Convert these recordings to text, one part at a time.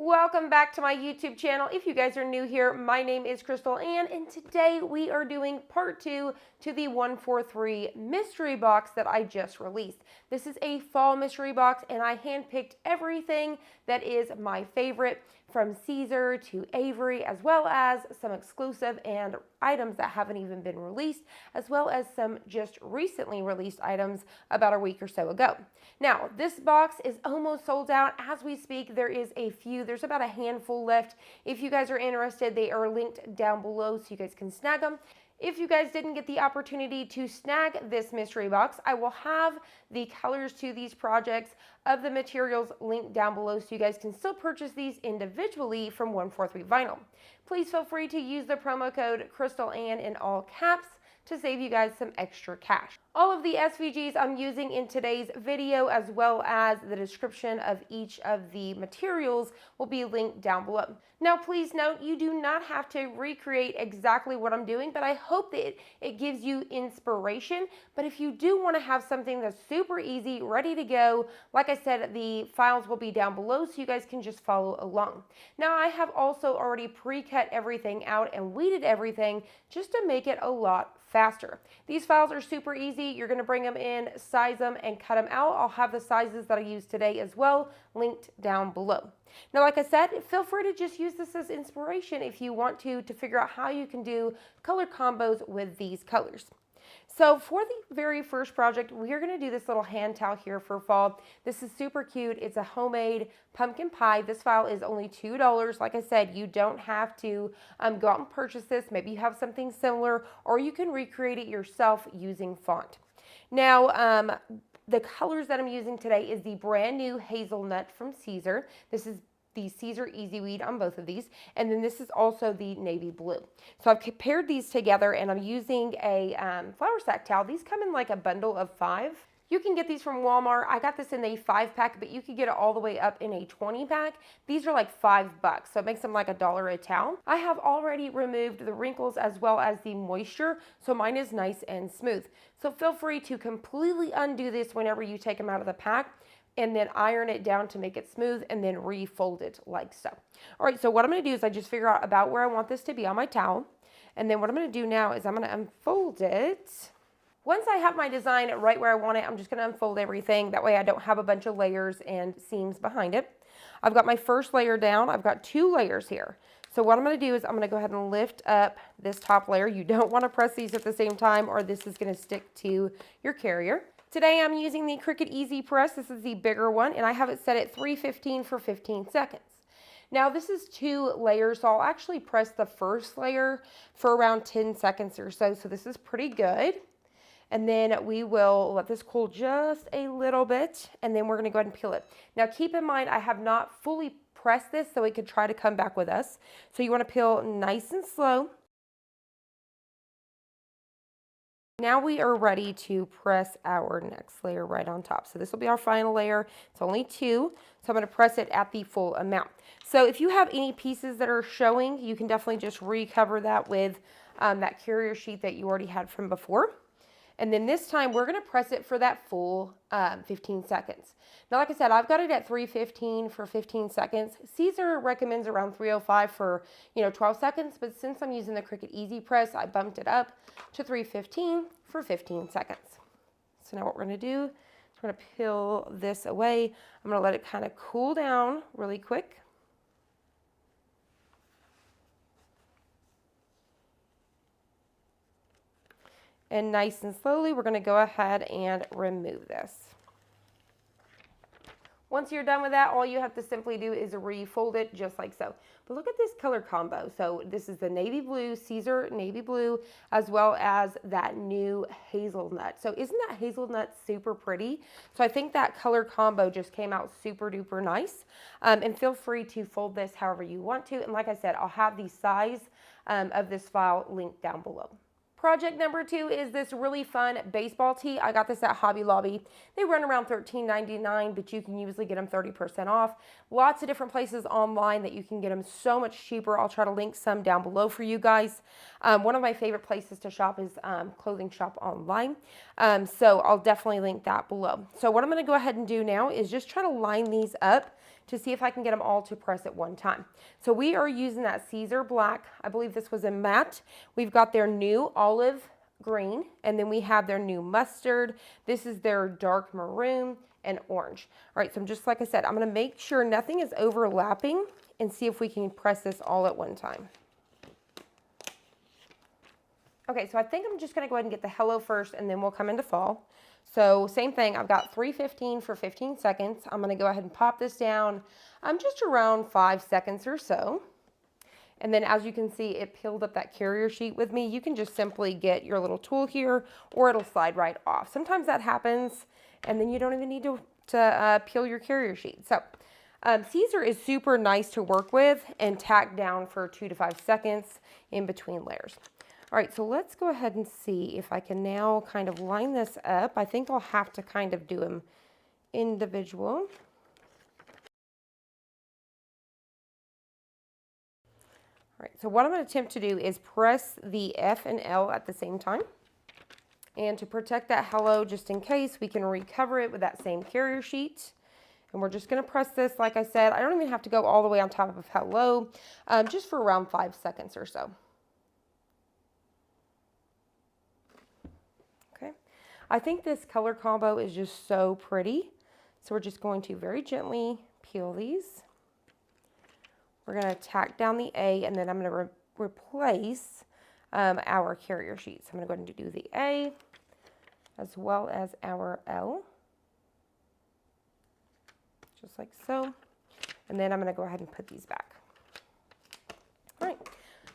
Welcome back to my YouTube channel. If you guys are new here, my name is CrystalAnn, and today we are doing part 2 to the 143 mystery box that I just released. This is a fall mystery box, and I handpicked everything that is my favorite, from Caesar to Avery, as well as some exclusive and items that haven't even been released, as well as some just recently released items about a week or so ago. Now, this box is almost sold out as we speak. There's about a handful left. If you guys are interested, they are linked down below so you guys can snag them. If you guys didn't get the opportunity to snag this mystery box, I will have the colors to these projects of the materials linked down below so you guys can still purchase these individually from 143 Vinyl. Please feel free to use the promo code CrystalAnn in all caps to save you guys some extra cash. All of the SVGs I'm using in today's video, as well as the description of each of the materials, will be linked down below. Now, please note, you do not have to recreate exactly what I'm doing, but I hope that it gives you inspiration. But if you do want to have something that's super easy, ready to go, like I said, the files will be down below so you guys can just follow along. Now, I have also already pre-cut everything out and weeded everything just to make it a lot faster. These files are super easy. You're going to bring them in, size them, and cut them out. I'll have the sizes that I use today as well linked down below. Now, like I said, feel free to just use this as inspiration if you want to figure out how you can do color combos with these colors. So for the very first project, we are going to do this little hand towel here for fall. This is super cute. It's a homemade pumpkin pie. This file is only $2. Like I said, you don't have to go out and purchase this. Maybe you have something similar, or you can recreate it yourself using font. Now, the colors that I'm using today is the brand new hazelnut from Caesar. This is the Caesar Easy Weed on both of these, and then this is also the navy blue. So I've paired these together, and I'm using a flour sack towel. These come in like a bundle of 5. You can get these from Walmart. I got this in a 5-pack, but you could get it all the way up in a 20-pack. These are like $5, so it makes them like $1 a towel. I have already removed the wrinkles as well as the moisture, so mine is nice and smooth. So feel free to completely undo this whenever you take them out of the pack, and then iron it down to make it smooth, and then refold it like so. All right, so what I'm going to do is I just figure out about where I want this to be on my towel, and then what I'm going to do now is I'm going to unfold it. Once I have my design right where I want it, I'm just going to unfold everything. That way I don't have a bunch of layers and seams behind it. I've got my first layer down. I've got 2 layers here. So what I'm going to do is I'm going to go ahead and lift up this top layer. You don't want to press these at the same time, or this is going to stick to your carrier. Today I'm using the Cricut Easy Press. This is the bigger one, and I have it set at 315 for 15 seconds. Now, this is 2 layers, so I'll actually press the first layer for around 10 seconds or so. So this is pretty good. And then we will let this cool just a little bit, and then we're going to go ahead and peel it. Now, keep in mind, I have not fully pressed this, so it could try to come back with us. So you want to peel nice and slow. Now we are ready to press our next layer right on top. So this will be our final layer. It's only 2, so I'm going to press it at the full amount. So if you have any pieces that are showing, you can definitely just recover that with that carrier sheet that you already had from before. And then this time we're going to press it for that full 15 seconds. Now, like I said, I've got it at 315 for 15 seconds. Caesar recommends around 305 for 12 seconds, but since I'm using the Cricut Easy Press, I bumped it up to 315 for 15 seconds. So now what we're going to do is we're going to peel this away. I'm going to let it kind of cool down really quick. And nice and slowly, we're going to go ahead and remove this. Once you're done with that, all you have to simply do is refold it just like so. But look at this color combo. So this is the navy blue, Caesar navy blue, as well as that new hazelnut. So isn't that hazelnut super pretty? So I think that color combo just came out super duper nice. And feel free to fold this however you want to. And like I said, I'll have the size of this file linked down below. Project number 2 is this really fun baseball tee. I got this at Hobby Lobby. They run around $13.99, but you can usually get them 30% off. Lots of different places online that you can get them so much cheaper. I'll try to link some down below for you guys. One of my favorite places to shop is Clothing Shop Online. So I'll definitely link that below. So what I'm going to go ahead and do now is just try to line these up to see if I can get them all to press at one time. So we are using that Caesar black. I believe this was a matte. We've got their new olive green, and then we have their new mustard. This is their dark maroon and orange. All right, so I'm just, like I said, I'm gonna make sure nothing is overlapping and see if we can press this all at one time. Okay, so I think I'm just gonna go ahead and get the hello first, and then we'll come into fall. So same thing, I've got 315 for 15 seconds. I'm gonna go ahead and pop this down. I'm just around 5 seconds or so. And then as you can see, it peeled up that carrier sheet with me. You can just simply get your little tool here, or it'll slide right off. Sometimes that happens, and then you don't even need to peel your carrier sheet. So Caesar is super nice to work with and tack down for 2 to 5 seconds in between layers. All right, so let's go ahead and see if I can now kind of line this up. I think I'll have to kind of do them individual. All right, so what I'm going to attempt to do is press the F and L at the same time. And to protect that hello, just in case, we can recover it with that same carrier sheet. And we're just going to press this, like I said. I don't even have to go all the way on top of hello, just for around 5 seconds or so. Okay, I think this color combo is just so pretty. So we're just going to very gently peel these. We're going to tack down the A, and then I'm going to replace our carrier sheet. So I'm going to go ahead and do the A as well as our L, just like so. And then I'm going to go ahead and put these back. All right,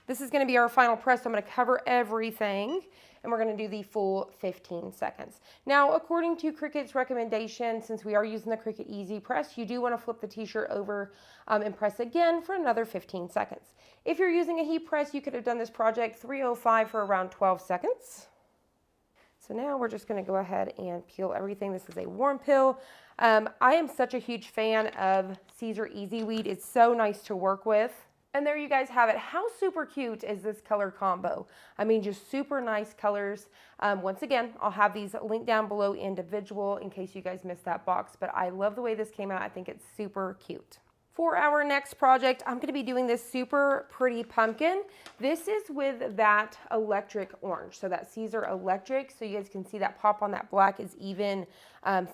this is going to be our final press. So I'm going to cover everything, and we're going to do the full 15 seconds. Now, according to Cricut's recommendation, since we are using the Cricut Easy Press, you do want to flip the t-shirt over and press again for another 15 seconds. If you're using a heat press, you could have done this project 305 for around 12 seconds. So now we're just going to go ahead and peel everything. This is a warm peel. I am such a huge fan of Caesar Easy Weed. It's so nice to work with. And there you guys have it. How super cute is this color combo? I mean, just super nice colors. Once again, I'll have these linked down below individual in case you guys missed that box. But I love the way this came out. I think it's super cute. For our next project, I'm going to be doing this super pretty pumpkin. This is with that electric orange, so that Caesar electric. So you guys can see that pop on that black is even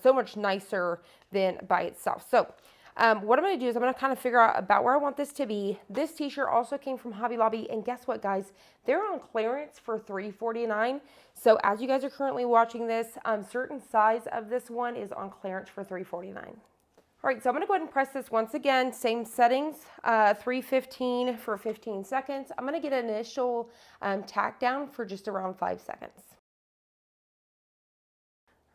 so much nicer than by itself. So what I'm going to do is I'm going to kind of figure out about where I want this to be. This t-shirt also came from Hobby Lobby, and guess what, guys? They're on clearance for $3.49. So as you guys are currently watching this, certain size of this one is on clearance for $3.49. All right, so I'm going to go ahead and press this once again. Same settings, 315 for 15 seconds. I'm going to get an initial tack down for just around 5 seconds.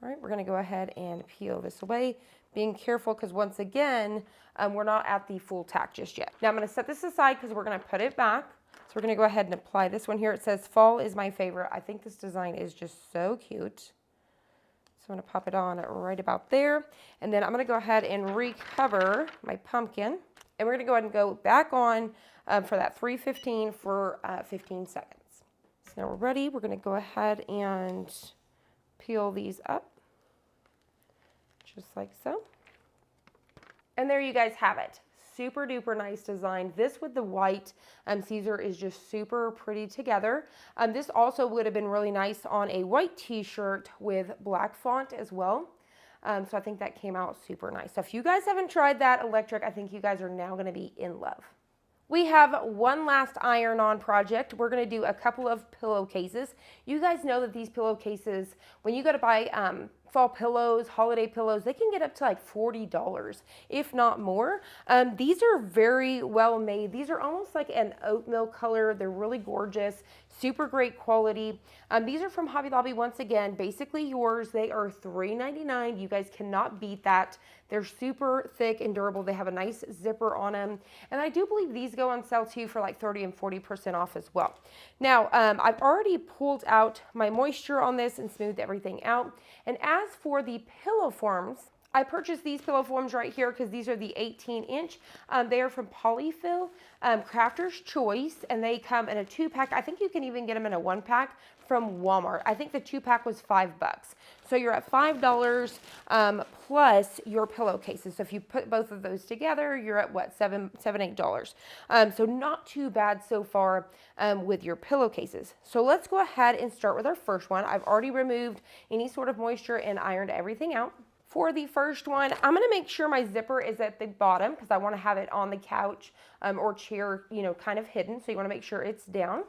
All right, we're going to go ahead and peel this away, being careful because once again, we're not at the full tack just yet. Now I'm going to set this aside because we're going to put it back. So we're going to go ahead and apply this one here. It says fall is my favorite. I think this design is just so cute. So I'm going to pop it on right about there. And then I'm going to go ahead and recover my pumpkin. And we're going to go ahead and go back on for that 315 for 15 seconds. So now we're ready. We're going to go ahead and peel these up. Just like so. And there you guys have it. Super duper nice design. This with the white Caesar is just super pretty together. This also would have been really nice on a white t-shirt with black font as well. So I think that came out super nice. So if you guys haven't tried that electric, I think you guys are now going to be in love. We have one last iron-on project. We're going to do a couple of pillowcases. You guys know that these pillowcases, when you go to buy fall pillows, holiday pillows, they can get up to like $40, if not more. These are very well made. These are almost like an oatmeal color. They're really gorgeous, super great quality. These are from Hobby Lobby once again, basically yours. They are $3.99. You guys cannot beat that. They're super thick and durable. They have a nice zipper on them. And I do believe these go on sale too for like 30 and 40% off as well. Now, I've already pulled out my moisture on this and smoothed everything out. And as for the pillow forms, I purchased these pillow forms right here because these are the 18-inch. They are from Polyfill, Crafter's Choice, and they come in a 2-pack. I think you can even get them in a 1-pack from Walmart. I think the 2-pack was $5. So you're at $5 plus your pillowcases. So if you put both of those together, you're at what, $8. So not too bad so far with your pillowcases. So let's go ahead and start with our first one. I've already removed any sort of moisture and ironed everything out. For the first one, I'm going to make sure my zipper is at the bottom because I want to have it on the couch or chair, you know, kind of hidden. So you want to make sure it's down.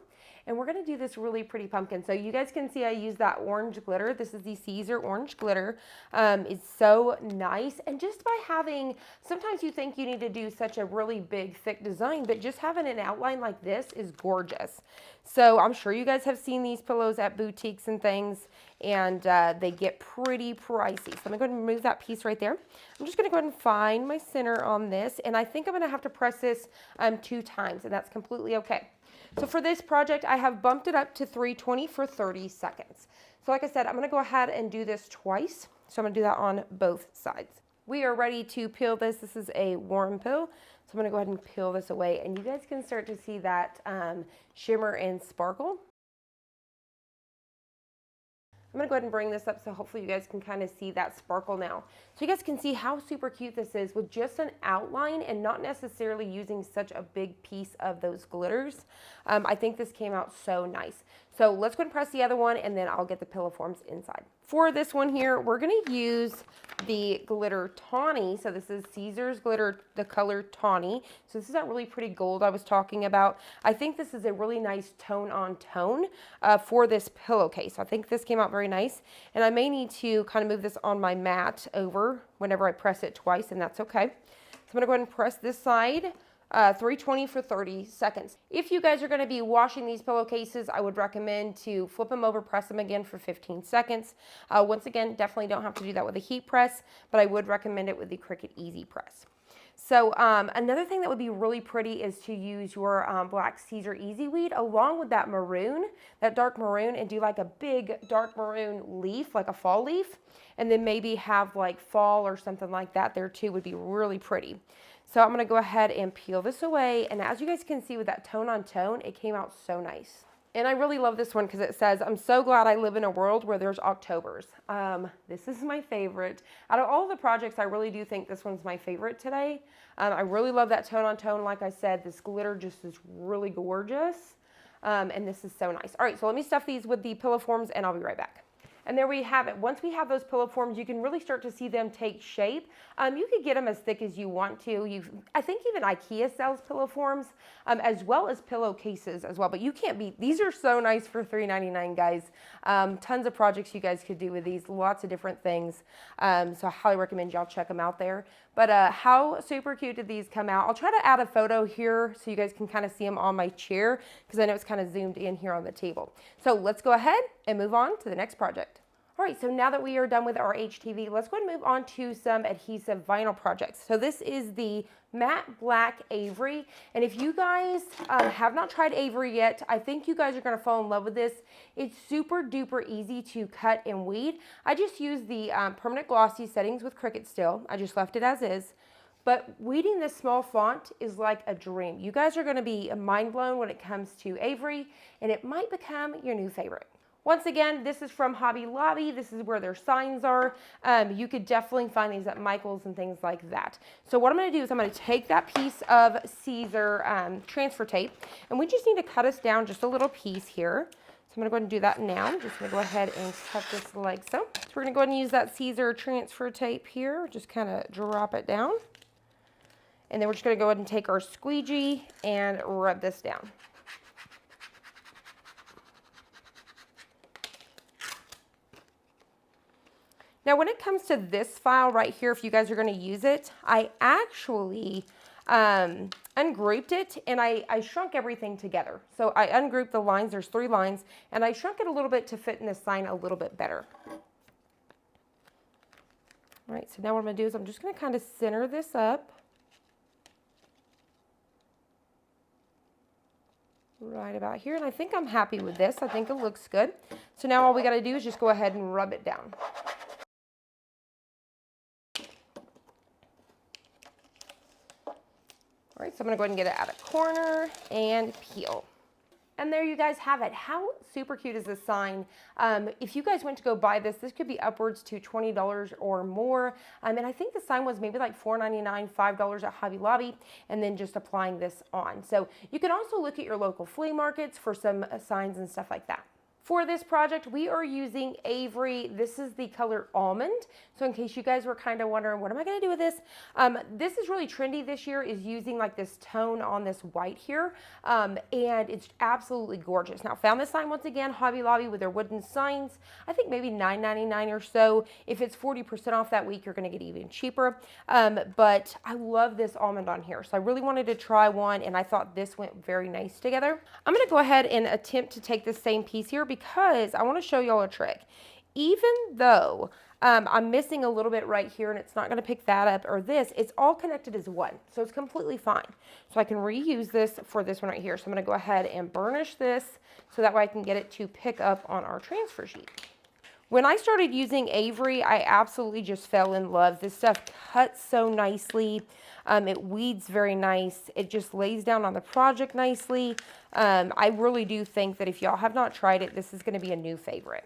And we're going to do this really pretty pumpkin. So you guys can see I use that orange glitter. This is the Caesar orange glitter. It's so nice. And just by having, sometimes you think you need to do such a really big, thick design, but just having an outline like this is gorgeous. So I'm sure you guys have seen these pillows at boutiques and things, and they get pretty pricey. So I'm going to go ahead and remove that piece right there. I'm just going to go ahead and find my center on this. And I think I'm going to have to press this 2 times, and that's completely okay. So for this project, I have bumped it up to 320 for 30 seconds. So like I said, I'm going to go ahead and do this twice. So I'm going to do that on both sides. We are ready to peel this. This is a warm peel. So I'm going to go ahead and peel this away. And you guys can start to see that shimmer and sparkle. I'm going to go ahead and bring this up so hopefully you guys can kind of see that sparkle now. So you guys can see how super cute this is with just an outline and not necessarily using such a big piece of those glitters. I think this came out so nice. So let's go ahead and press the other one and then I'll get the pillow forms inside. For this one here, we're going to use the glitter tawny. So this is Caesar's glitter, the color tawny. So this is that really pretty gold I was talking about. I think this is a really nice tone on tone for this pillowcase. I think this came out very nice. And I may need to kind of move this on my mat over whenever I press it twice, and that's okay. So I'm going to go ahead and press this side. 320 for 30 seconds. If you guys are going to be washing these pillowcases, I would recommend to flip them over, press them again for 15 seconds. Once again, definitely don't have to do that with a heat press, but I would recommend it with the Cricut Easy Press. So another thing that would be really pretty is to use your black Caesar Easy Weed along with that maroon, that dark maroon, and do like a big dark maroon leaf, like a fall leaf, and then maybe have like fall or something like that there too would be really pretty. So I'm going to go ahead and peel this away. And as you guys can see with that tone on tone, it came out so nice. And I really love this one because it says, I'm so glad I live in a world where there's Octobers. This is my favorite. Out of all the projects, I really do think this one's my favorite today. I really love that tone on tone. Like I said, this glitter just is really gorgeous. And this is so nice. All right, so let me stuff these with the pillow forms and I'll be right back. And there we have it. Once we have those pillow forms, you can really start to see them take shape. You could get them as thick as you want to. I think even IKEA sells pillow forms as well as pillowcases as well. But you can't beat, these are so nice for $3.99, guys. Tons of projects you guys could do with these, lots of different things. So I highly recommend y'all check them out there. But how super cute did these come out? I'll try to add a photo here so you guys can kind of see them on my chair because I know it's kind of zoomed in here on the table. So let's go ahead and move on to the next project. All right, so now that we are done with our HTV, let's go ahead and move on to some adhesive vinyl projects. So this is the matte black Avery. And if you guys have not tried Avery yet, I think you guys are gonna fall in love with this. It's super duper easy to cut and weed. I just use the permanent glossy settings with Cricut still. I just left it as is. But weeding this small font is like a dream. You guys are gonna be mind blown when it comes to Avery, and it might become your new favorite. Once again, this is from Hobby Lobby. This is where their signs are. You could definitely find these at Michael's and things like that. So what I'm going to do is I'm going to take that piece of Caesar transfer tape, and we just need to cut us down just a little piece here. So I'm going to go ahead and do that now. I'm just going to go ahead and cut this like so. So we're going to go ahead and use that Caesar transfer tape here. Just kind of drop it down. And then we're just going to go ahead and take our squeegee and rub this down. Now, when it comes to this file right here, if you guys are going to use it, I actually ungrouped it and I shrunk everything together. So I ungrouped the lines, there's 3 lines, and I shrunk it a little bit to fit in the sign a little bit better. All right, so now what I'm going to do is I'm just going to kind of center this up. Right about here, and I think I'm happy with this. I think it looks good. So now all we got to do is just go ahead and rub it down. right, so I'm gonna go ahead and get it out of corner and peel. And there you guys have it. How super cute is this sign? If you guys went to go buy this, this could be upwards to $20 or more. And I think the sign was maybe like $4.99, $5 at Hobby Lobby, and then just applying this on. So you can also look at your local flea markets for some signs and stuff like that. For this project, we are using Avery. This is the color Almond. So in case you guys were kind of wondering, what am I gonna do with this? This is really trendy this year, is using like this tone on this white here. And it's absolutely gorgeous. Now, found this sign once again, Hobby Lobby with their wooden signs. I think maybe $9.99 or so. If it's 40% off that week, you're gonna get even cheaper. But I love this almond on here. So I really wanted to try one, and I thought this went very nice together. I'm gonna go ahead and attempt to take this same piece here because I want to show y'all a trick. Even though I'm missing a little bit right here and it's not going to pick that up or this, it's all connected as one. So it's completely fine. So I can reuse this for this one right here. So I'm going to go ahead and burnish this so that way I can get it to pick up on our transfer sheet. When I started using Avery, I absolutely just fell in love. This stuff cuts so nicely. It weeds very nice. It just lays down on the project nicely. I really do think that if y'all have not tried it, this is going to be a new favorite.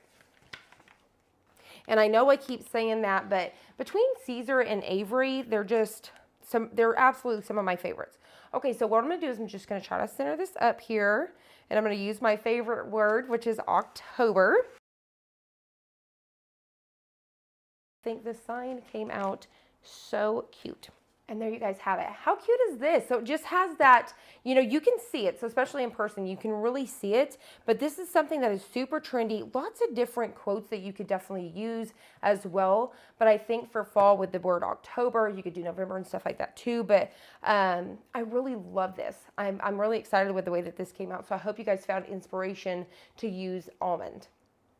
And I know I keep saying that, but between Caesar and Avery, they're absolutely some of my favorites. Okay, so what I'm going to do is I'm just going to try to center this up here, and I'm going to use my favorite word, which is October. I think this sign came out so cute. And there you guys have it. How cute is this? So it just has that, you know, you can see it. So especially in person, you can really see it. But this is something that is super trendy. Lots of different quotes that you could definitely use as well. But I think for fall with the word October, you could do November and stuff like that too. But I really love this. I'm really excited with the way that this came out. So I hope you guys found inspiration to use almond.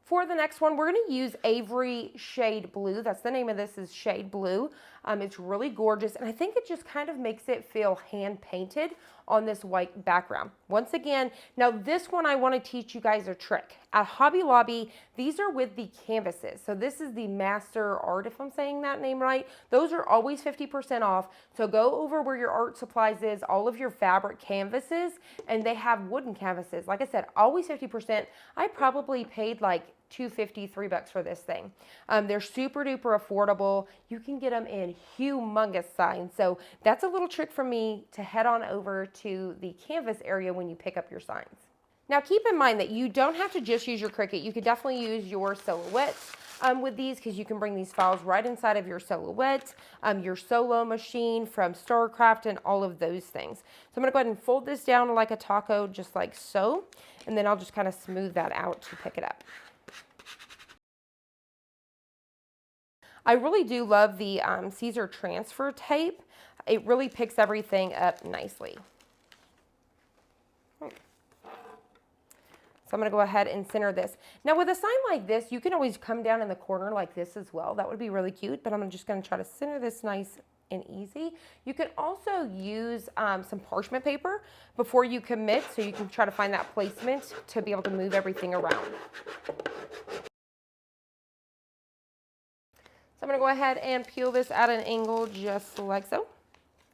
For the next one, we're going to use Avery Shade Blue. That's the name of this, is Shade Blue. It's really gorgeous, and I think it just kind of makes it feel hand-painted on this white background. Once again, now this one I want to teach you guys a trick. At Hobby Lobby, these are with the canvases. So this is the Master Art, if I'm saying that name right. Those are always 50% off. So go over where your art supplies is, all of your fabric canvases, and they have wooden canvases. Like I said, always 50%. I probably paid like $2.50, $3 for this thing. They're super duper affordable. You can get them in humongous signs. So that's a little trick for me to head on over to the canvas area when you pick up your signs. Now keep in mind that you don't have to just use your Cricut. You could definitely use your silhouettes with these, because you can bring these files right inside of your silhouette, your solo machine from StarCraft, and all of those things. So I'm going to go ahead and fold this down like a taco, just like so, and then I'll just kind of smooth that out to pick it up. I really do love the Caesar transfer tape. It really picks everything up nicely. So I'm going to go ahead and center this. Now with a sign like this, you can always come down in the corner like this as well. That would be really cute, but I'm just going to try to center this nice and easy. You can also use some parchment paper before you commit, so you can try to find that placement to be able to move everything around. So I'm going to go ahead and peel this at an angle just like so.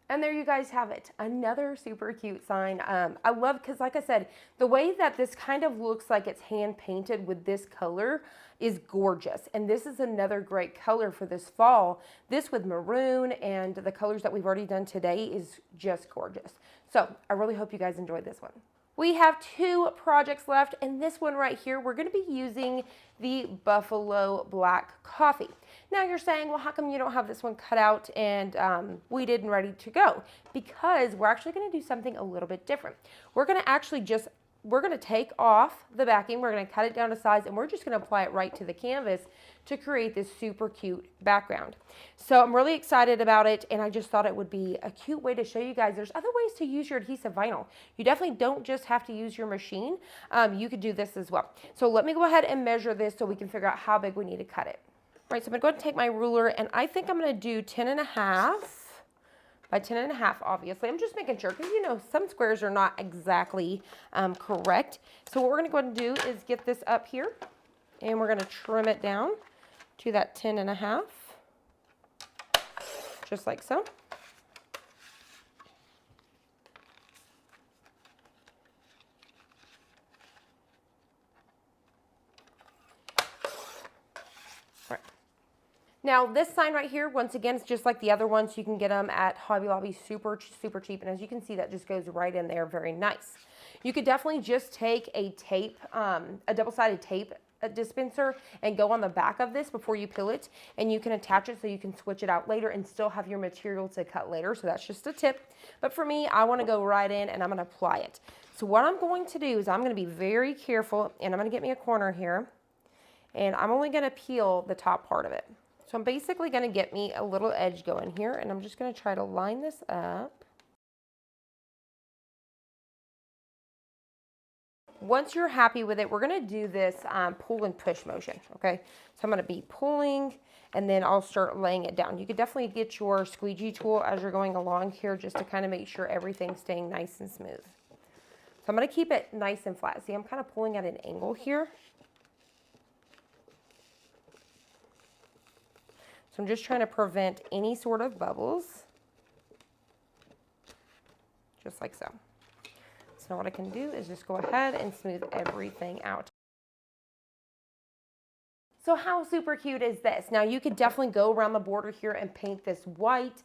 And there you guys have it. Another super cute sign. I love, because like I said, the way that this kind of looks like it's hand painted with this color is gorgeous. And this is another great color for this fall. This with maroon and the colors that we've already done today is just gorgeous. So I really hope you guys enjoyed this one. We have 2 projects left, and this one right here, we're going to be using the Buffalo Black Coffee. Now you're saying, well, how come you don't have this one cut out and weeded and ready to go? Because we're actually going to do something a little bit different. We're going to actually we're going to take off the backing, we're going to cut it down to size, and we're just going to apply it right to the canvas to create this super cute background. So I'm really excited about it, and I just thought it would be a cute way to show you guys there's other ways to use your adhesive vinyl. You definitely don't just have to use your machine. You could do this as well. So let me go ahead and measure this so we can figure out how big we need to cut it. All right, so I'm going to go ahead and take my ruler, and I think I'm going to do 10.5 by 10.5, obviously. I'm just making sure, because you know some squares are not exactly correct. So what we're going to go ahead and do is get this up here, and we're going to trim it down to that 10.5, just like so. Now this sign right here, once again, it's just like the other ones. You can get them at Hobby Lobby super cheap. And as you can see, that just goes right in there. Very nice. You could definitely just take a tape, a double-sided tape dispenser and go on the back of this before you peel it, and you can attach it so you can switch it out later and still have your material to cut later. So that's just a tip. But for me, I want to go right in and I'm going to apply it. So what I'm going to do is I'm going to be very careful, and I'm going to get me a corner here, and I'm only going to peel the top part of it. So I'm basically going to get me a little edge going here, and I'm just going to try to line this up. Once you're happy with it, we're going to do this pull and push motion, okay? So I'm going to be pulling, and then I'll start laying it down. You could definitely get your squeegee tool as you're going along here just to kind of make sure everything's staying nice and smooth. So I'm going to keep it nice and flat. See, I'm kind of pulling at an angle here. So I'm just trying to prevent any sort of bubbles, just like so. So what I can do is just go ahead and smooth everything out. So how super cute is this? Now you could definitely go around the border here and paint this white,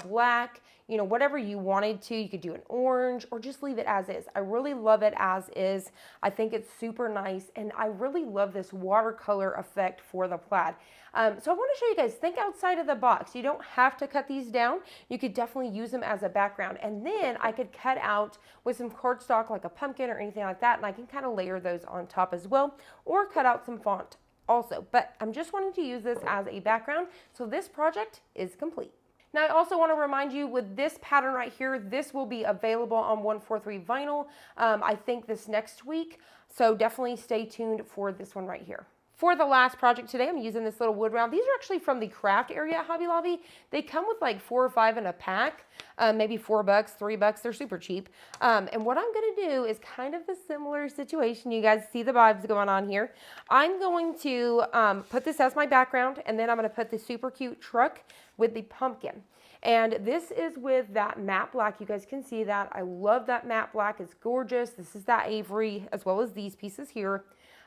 black, you know, whatever you wanted to. You could do an orange or just leave it as is. I really love it as is. I think it's super nice, and I really love this watercolor effect for the plaid. So I want to show you guys, think outside of the box. You don't have to cut these down. You could definitely use them as a background, and then I could cut out with some cardstock like a pumpkin or anything like that, and I can kind of layer those on top as well, or cut out some font also. But I'm just wanting to use this as a background, so this project is complete. Now I also want to remind you, with this pattern right here, this will be available on 143 vinyl, I think this next week, so definitely stay tuned for this one right here. For the last project today, I'm using this little wood round. These are actually from the craft area at Hobby Lobby. They come with like 4 or 5 in a pack, maybe $4, $3. They're super cheap. And what I'm going to do is kind of a similar situation. You guys see the vibes going on here. I'm going to put this as my background, and then I'm going to put the super cute truck with the pumpkin. And this is with that matte black. You guys can see that. I love that matte black. It's gorgeous. This is that ivory as well as these pieces here.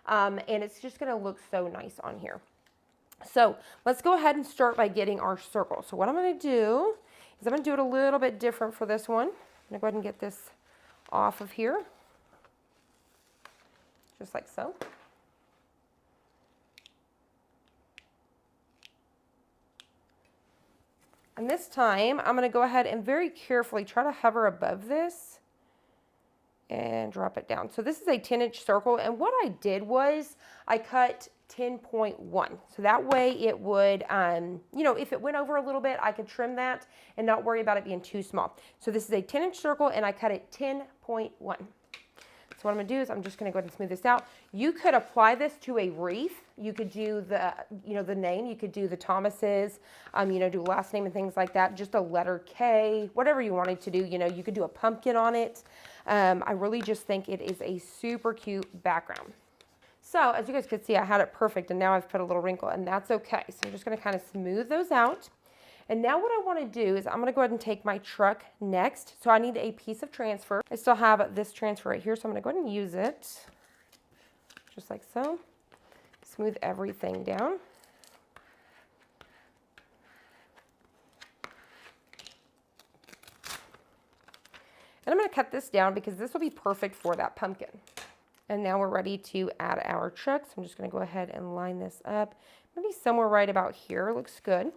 And it's just going to look so nice on here. So let's go ahead and start by getting our circle. So what I'm going to do is I'm going to do it a little bit different for this one. I'm going to go ahead and get this off of here, just like so. And this time I'm going to go ahead and very carefully try to hover above this and drop it down. So this is a 10-inch circle, and what I did was I cut 10.1. So that way it would, you know, if it went over a little bit, I could trim that and not worry about it being too small. So this is a 10-inch circle, and I cut it 10.1. So what I'm going to do is I'm just going to go ahead and smooth this out. You could apply this to a wreath. You could do the, you know, the name. You could do the Thomas's, you know, do last name and things like that. Just a letter K, whatever you wanted to do. You know, you could do a pumpkin on it. I really just think it is a super cute background. So as you guys could see, I had it perfect, and now I've put a little wrinkle, and that's okay. So I'm just going to kind of smooth those out. And now what I want to do is I'm going to go ahead and take my truck next. So I need a piece of transfer. I still have this transfer right here, so I'm going to go ahead and use it just like so. Smooth everything down. And I'm going to cut this down because this will be perfect for that pumpkin. And now we're ready to add our truck. So I'm just going to go ahead and line this up. Maybe somewhere right about here. Looks good.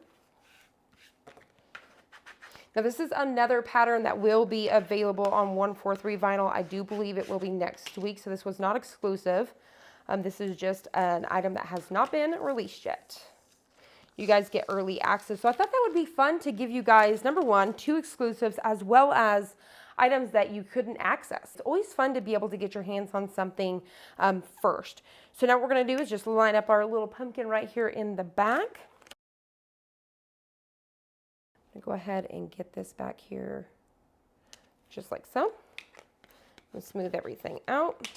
Now this is another pattern that will be available on 143 vinyl. I do believe it will be next week, so this was not exclusive. This is just an item that has not been released yet. You guys get early access, so I thought that would be fun to give you guys, number one, 2 exclusives as well as items that you couldn't access. It's always fun to be able to get your hands on something first. So now what we're going to do is just line up our little pumpkin right here in the back. Go ahead and get this back here just like so. And smooth everything out.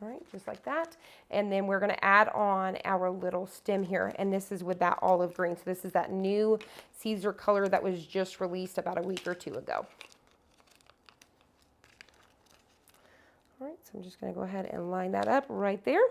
All right, just like that. And then we're going to add on our little stem here, and this is with that olive green. So this is that new Caesar color that was just released about a week or 2 ago. All right, so I'm just going to go ahead and line that up right there.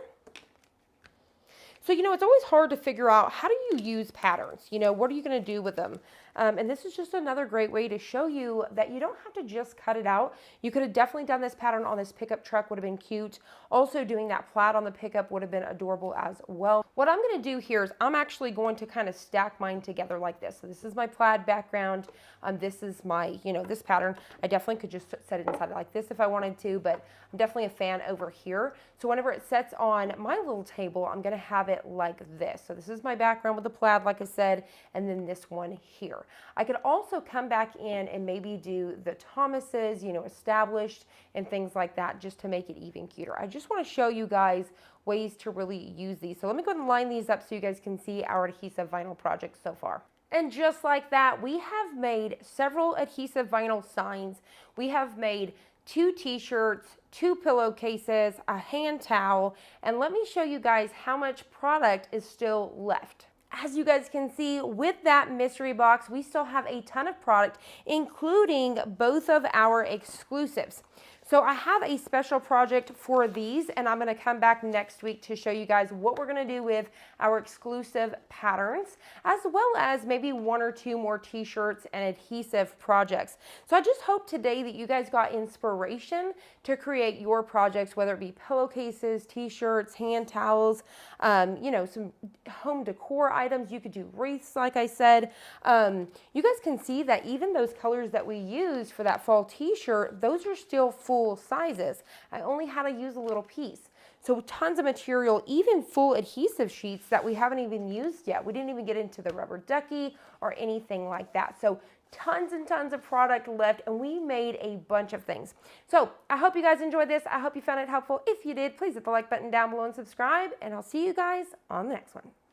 So, it's always hard to figure out, how do you use patterns? What are you going to do with them? And this is just another great way to show you that you don't have to just cut it out. You could have definitely done this pattern on this pickup truck, would have been cute. Also doing that plaid on the pickup would have been adorable as well. What I'm going to do here is I'm actually going to kind of stack mine together like this. So this is my plaid background. This is my, this pattern. I definitely could just set it inside like this if I wanted to, but I'm definitely a fan over here. So whenever it sets on my little table, I'm going to have it like this. So this is my background with the plaid, like I said, and then this one here. I could also come back in and maybe do the Thomases, established and things like that, just to make it even cuter. I just want to show you guys ways to really use these. So let me go ahead and line these up so you guys can see our adhesive vinyl project so far. And just like that, we have made several adhesive vinyl signs. We have made 2 t-shirts, 2 pillowcases, a hand towel, and let me show you guys how much product is still left. As you guys can see, with that mystery box, we still have a ton of product, including both of our exclusives. So I have a special project for these, and I'm going to come back next week to show you guys what we're going to do with our exclusive patterns, as well as maybe 1 or 2 more t-shirts and adhesive projects. So I just hope today that you guys got inspiration to create your projects, whether it be pillowcases, t-shirts, hand towels, some home decor items. You could do wreaths, like I said. You guys can see that even those colors that we used for that fall t-shirt, those are still full sizes. I only had to use a little piece. So tons of material, even full adhesive sheets that we haven't even used yet. We didn't even get into the rubber ducky or anything like that. So tons and tons of product left, and we made a bunch of things. So I hope you guys enjoyed this. I hope you found it helpful. If you did, please hit the like button down below and subscribe, and I'll see you guys on the next one.